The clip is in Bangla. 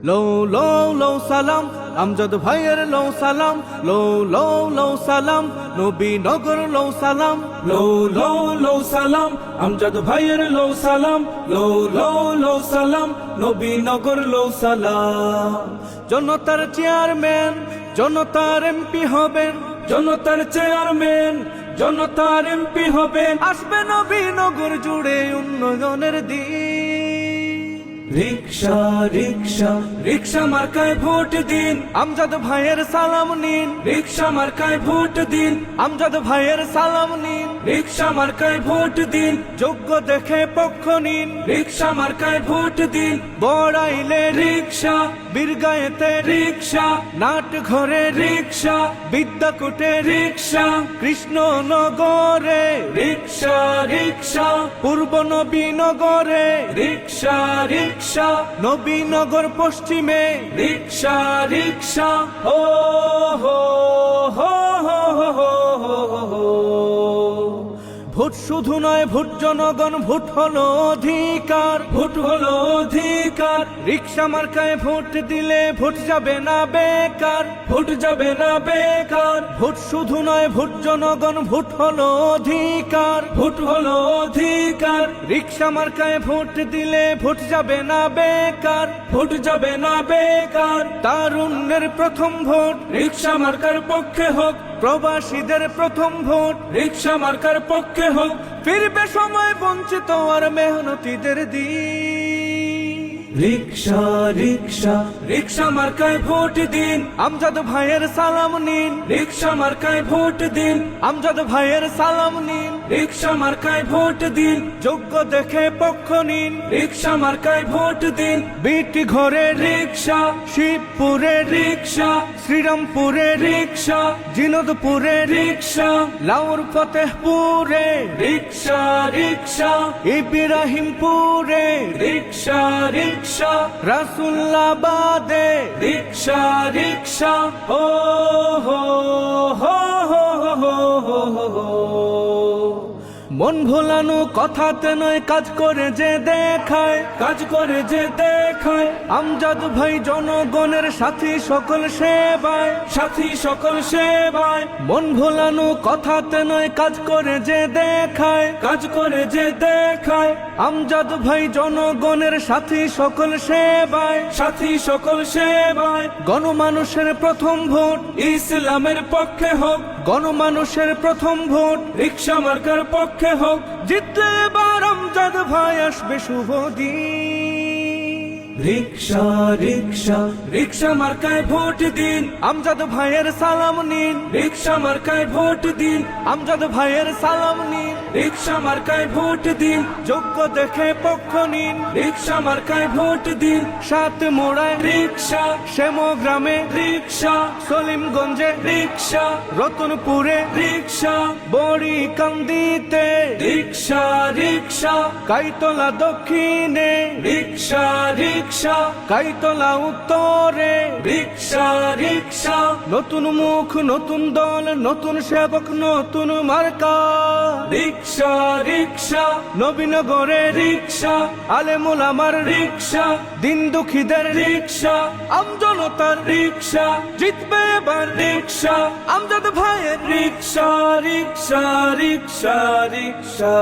লো লো লো সালাম আমজাদ ভাইয়ের লো সালাম, লো লো লো সালাম নবীনগর লো সালাম, লো লো লো সালাম আমজাদ ভাইয়ের লো সালাম, লো লো লো সালাম নবীনগর লো সালাম। জনতার চেয়ারম্যান জনতার এমপি হবেন, জনতার চেয়ারম্যান জনতার এমপি হবেন, আসবে নবীনগর জুড়ে উন্নয়নের দিন। রিক্সা রিক্সা রিক্সা মার্কায় ভোট দিন, আমজাদ ভাইয়ের সালাম নিন, রিক্সা মার্কায় ভোট দিন, আমজাদ ভাইয়ের সালাম নিন। রিক্সা মার্কায় ভোট দিন, যোগ্য দেখে পক্ষ নিন, রিক্সা মার্কায় ভোট দিন। বড়াইলে রিক্সা বীরগাঁয়েতে রিক্সা নাট ঘরে রিক্সা বিদ্যাকুটে রিক্সা কৃষ্ণনগরে রিক্সা রিক্সা পূর্ব নবীনগরে রিক্সা রিক্সা নবীনগর পশ্চিমে রিক্সা রিক্সা ও হো হো হো হো হো হো। ভোট শুধু নয় ভোট জনগণ, ভোট হলো অধিকার, ভোট হলো অধিকার, রিক্সা মার্কায় ভোট দিলে ভোট যাবে না বেকার। ভোট যাবে না বেকার, ভোট শুধু নয় ভোট জনগণ, ভোট হলো অধিকার, ভোট হলো অধিকার, রিক্সা মার্কায় ভোট দিলে ভোট যাবে না বেকার। ভোট যাবে না বেকার। তারুণ্যের প্রথম ভোট রিক্সা মার্কার পক্ষে হোক, প্রবাসীদের প্রথম ভোট রিক্সা মার্কার পক্ষে হোক, ফিরবে সময় বঞ্চিত আর মেহনতিদের দিন। রিক্সা রিক্সা রিক্সা মার্কায় ভোট দিন, আমজাদ ভাইয়ের সালাম নিন, রিক্সা মার্কায় ভোট দিন, আমজাদ ভাইয়ের সালাম নিন। রিক্সা মার্কায় ভোট দিন, যোগ্য দেখে পক্ষ নিন, রিক্সা মার্কায় ভোট দিন। বিটি ঘরে রিক্সা শিবপুরে রিক্সা শ্রীরামপুরে রিক্সা জিনদপুরে রিক্সা লাউর ফতেহপুরে রিক্সা রিক্সা ইব্রাহিমপুরে রিক্সা রিক্সা রাসুল্লাবাদে রিক্সা রিক্সা ও হো হো হো হো হো হো। মন ভোলানো কথাতে নয় কাজ করে যে দেখায়, কাজ করে যে দেখায়, আমজাদ ভাই জনগণের সাথী সকল সেবায়। সাথী সকল সেবায়, মন ভোলানো কথাতে নয় কাজ করে যে দেখায়, কাজ করে যে দেখায়, আমজাদ ভাই জনগণের সাথী সকল সেবায়। সাথী সকল সেবায়। গণমানুষের প্রথম ভোট ইসলামের পক্ষে হোক, গণমানুষের প্রথম ভোট রিক্সা মার্কার পক্ষে হোক, জিতলে এবার আমজাদ ভাই আসবে শুভ দিন। রিক্সা রিক্সা রিক্সা মার্কায় ভোট দিন, আমজাদ ভাইয়ের সালাম নিন, রিক্সা মার্কায় ভোট দিন, আমজাদ ভাইয়ের সালাম নিন। রিক্সা মার্কায় ভোট দিন, যোগ্য দেখে পক্ষ নিন, রিক্সা মার্কায় ভোট দিন। সাত মোড়ায় রিক্সা শ্যামগ্রামে রিক্সা সলিমগঞ্জে রিক্সা রতনপুরে রিক্সা বড়িকান্দিতে রিক্সা রিক্সা কাইতলা দক্ষিণে রিক্সা রিক্সা কাইতলা উত্তরে রিক্সা রিক্সা নতুন মুখ নতুন দল নতুন সেবক নতুন মার্কা। রিক্সা রিক্সা নবীনগরে রিক্সা আলেমুল আমার রিক্সা দিন দুঃখীদের রিক্সা আমজনতার রিক্সা জিতবে এবার রিক্সা আমজাদ ভাইয়ের রিক্সা রিক্সা রিক্সা রিক্সা।